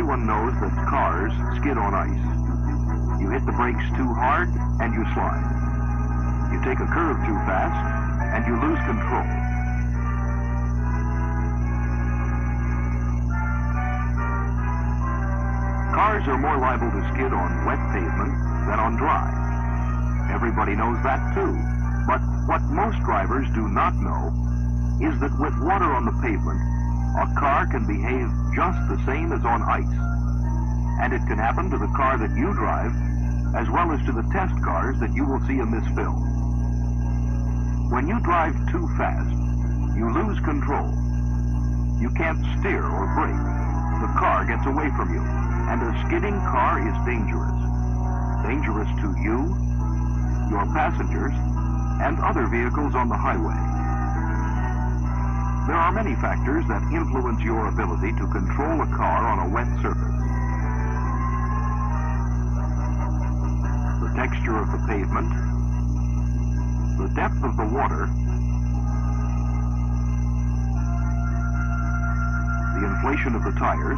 Everyone knows that cars skid on ice. You hit the brakes too hard and you slide. You take a curve too fast and you lose control. Cars are more liable to skid on wet pavement than on dry. Everybody knows that too. But what most drivers do not know is that with water on the pavement, a car can behave just the same as on ice. And it can happen to the car that you drive, as well as to the test cars that you will see in this film. When you drive too fast, you lose control. You can't steer or brake. The car gets away from you, and a skidding car is dangerous. Dangerous to you, your passengers, and other vehicles on the highway. There are many factors that influence your ability to control a car on a wet surface. The texture of the pavement, the depth of the water, the inflation of the tires,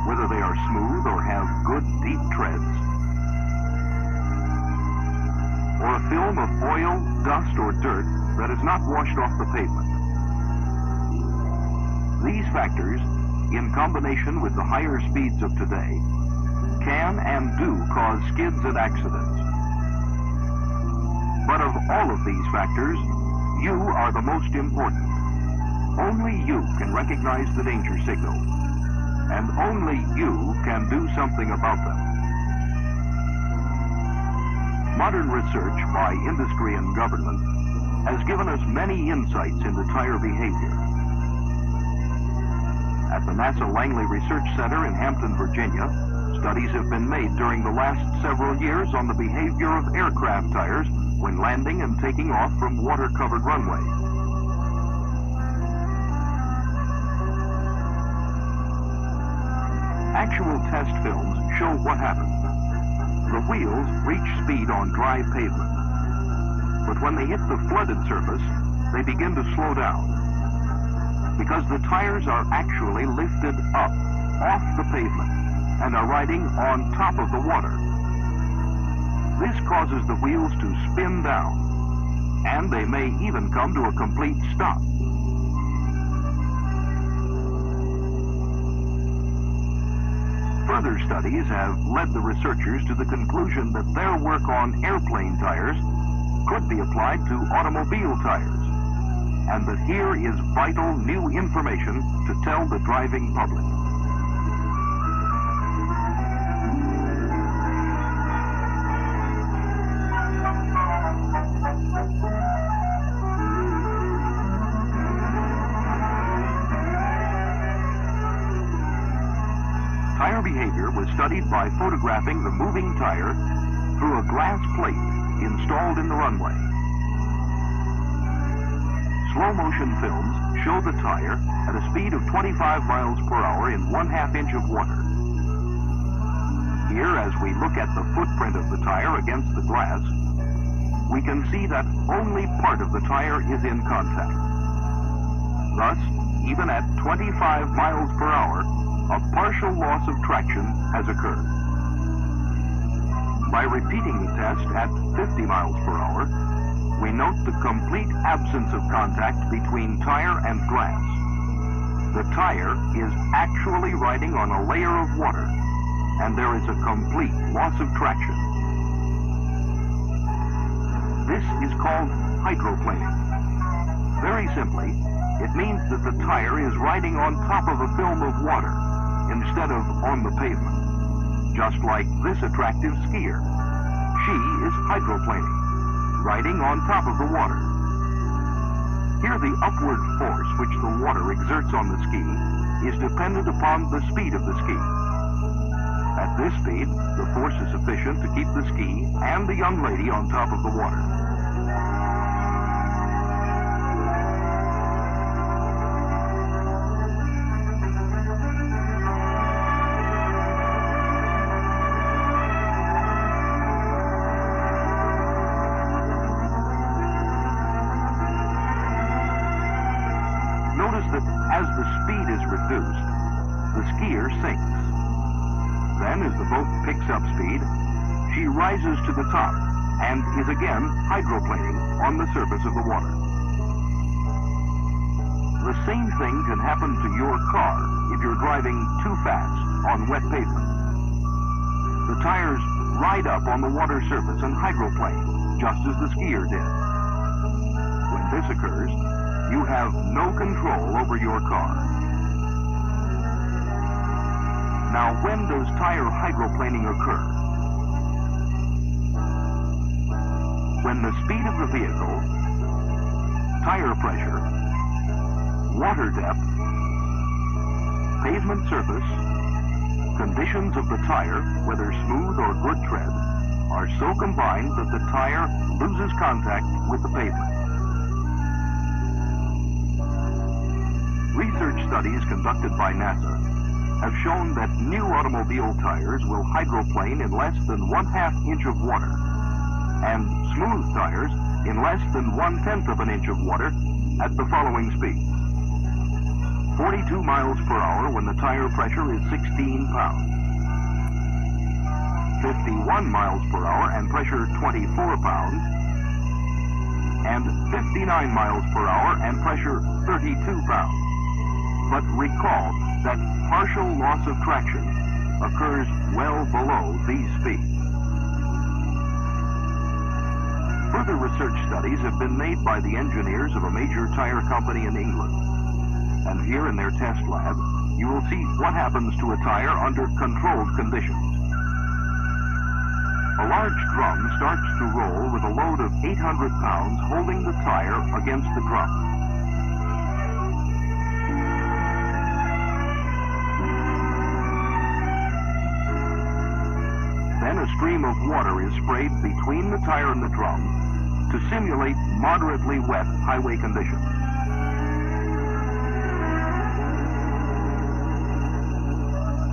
whether they are smooth or have good deep treads, or a film of oil, dust, or dirt that is not washed off the pavement. These factors, in combination with the higher speeds of today, can and do cause skids and accidents. But of all of these factors, you are the most important. Only you can recognize the danger signals, and only you can do something about them. Modern research by industry and government has given us many insights into tire behavior. At the NASA Langley Research Center in Hampton, Virginia, studies have been made during the last several years on the behavior of aircraft tires when landing and taking off from water-covered runways. Actual test films show what happens. The wheels reach speed on dry pavement, but when they hit the flooded surface, they begin to slow down, because the tires are actually lifted up off the pavement and are riding on top of the water. This causes the wheels to spin down, and they may even come to a complete stop. Further studies have led the researchers to the conclusion that their work on airplane tires could be applied to automobile tires, and that here is vital new information to tell the driving public. Tire behavior was studied by photographing the moving tire through a glass plate installed in the runway. Slow-motion films show the tire at a speed of 25 miles per hour in 1/2 inch of water. Here, as we look at the footprint of the tire against the glass, we can see that only part of the tire is in contact. Thus, even at 25 miles per hour, a partial loss of traction has occurred. By repeating the test at 50 miles per hour, we note the complete absence of contact between tire and glass. The tire is actually riding on a layer of water, and there is a complete loss of traction. This is called hydroplaning. Very simply, it means that the tire is riding on top of a film of water instead of on the pavement, just like this attractive skier. She is hydroplaning, riding on top of the water. Here, the upward force which the water exerts on the ski is dependent upon the speed of the ski. At this speed, the force is sufficient to keep the ski and the young lady on top of the water. Notice that as the speed is reduced, the skier sinks. Then, as the boat picks up speed, she rises to the top and is again hydroplaning on the surface of the water. The same thing can happen to your car if you're driving too fast on wet pavement. The tires ride up on the water surface and hydroplane, just as the skier did. When this occurs, you have no control over your car. Now, when does tire hydroplaning occur? When the speed of the vehicle, tire pressure, water depth, pavement surface, conditions of the tire, whether smooth or good tread, are so combined that the tire loses contact with the pavement. Research studies conducted by NASA have shown that new automobile tires will hydroplane in less than 1/2 inch of water, and smooth tires in less than 1/10 of an inch of water at the following speeds: 42 miles per hour when the tire pressure is 16 pounds, 51 miles per hour and pressure 24 pounds, and 59 miles per hour and pressure 32 pounds. But recall that partial loss of traction occurs well below these speeds. Further research studies have been made by the engineers of a major tire company in England. And here in their test lab, you will see what happens to a tire under controlled conditions. A large drum starts to roll with a load of 800 pounds holding the tire against the drum. Then a stream of water is sprayed between the tire and the drum to simulate moderately wet highway conditions.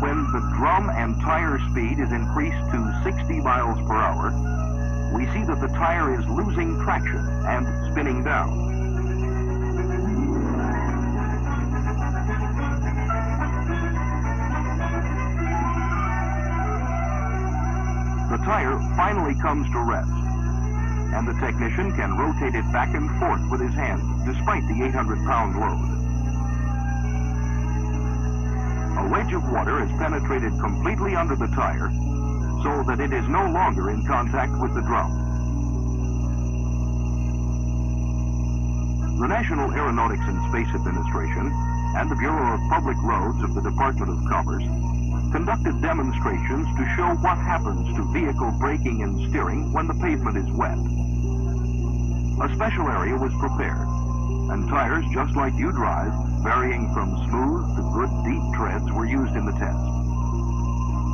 When the drum and tire speed is increased to 60 miles per hour, we see that the tire is losing traction and spinning down. The tire finally comes to rest, and the technician can rotate it back and forth with his hand, despite the 800-pound load. A wedge of water is penetrated completely under the tire, so that it is no longer in contact with the drum. The National Aeronautics and Space Administration and the Bureau of Public Roads of the Department of Commerce conducted demonstrations to show what happens to vehicle braking and steering when the pavement is wet. A special area was prepared, and tires just like you drive, varying from smooth to good deep treads, were used in the test.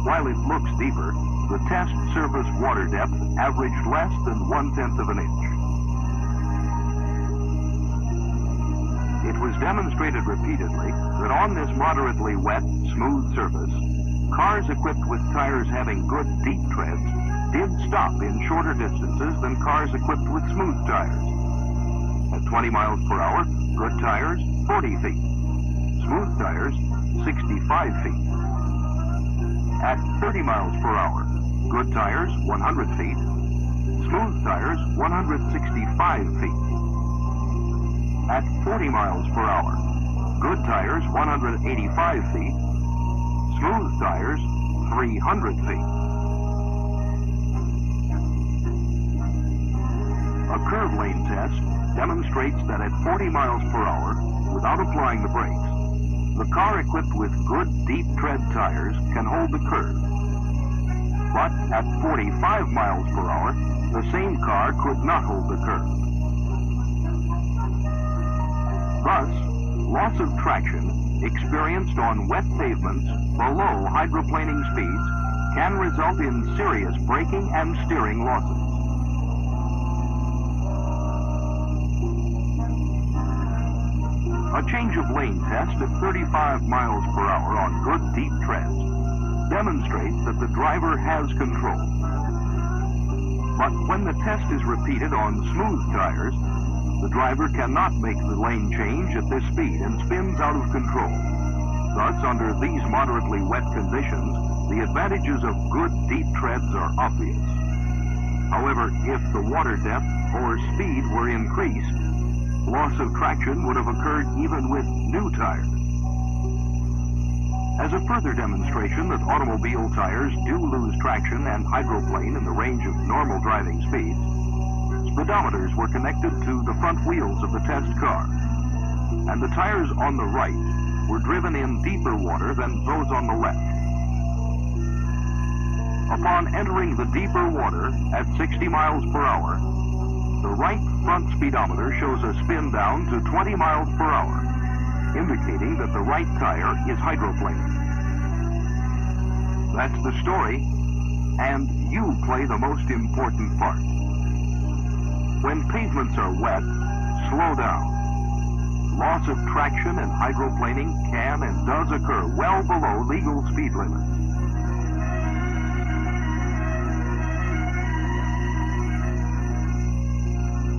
While it looks deeper, the test surface water depth averaged less than 1/10 of an inch. It was demonstrated repeatedly that on this moderately wet, smooth surface, cars equipped with tires having good deep treads did stop in shorter distances than cars equipped with smooth tires. At 20 miles per hour, good tires, 40 feet. Smooth tires, 65 feet. At 30 miles per hour, good tires, 100 feet. Smooth tires, 165 feet. At 40 miles per hour, good tires, 185 feet. Smooth tires, 300 feet. A curve lane test demonstrates that at 40 miles per hour, without applying the brakes, the car equipped with good deep tread tires can hold the curve. But at 45 miles per hour, the same car could not hold the curve. Thus, loss of traction experienced on wet pavements below hydroplaning speeds can result in serious braking and steering losses. A change of lane test at 35 miles per hour on good deep treads demonstrates that the driver has control. But when the test is repeated on smooth tires, the driver cannot make the lane change at this speed and spins out of control. Thus, under these moderately wet conditions, the advantages of good deep treads are obvious. However, if the water depth or speed were increased, loss of traction would have occurred even with new tires. As a further demonstration that automobile tires do lose traction and hydroplane in the range of normal driving speeds, speedometers were connected to the front wheels of the test car, and the tires on the right were driven in deeper water than those on the left. Upon entering the deeper water at 60 miles per hour, the right front speedometer shows a spin down to 20 miles per hour, indicating that the right tire is hydroplaning. That's the story, and you play the most important part. When pavements are wet, slow down. Loss of traction and hydroplaning can and does occur well below legal speed limits.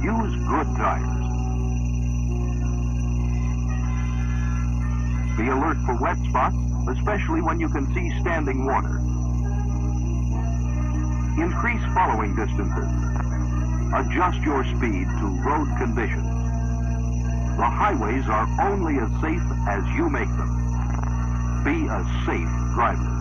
Use good tires. Be alert for wet spots, especially when you can see standing water. Increase following distances. Adjust your speed to road conditions. The highways are only as safe as you make them. Be a safe driver.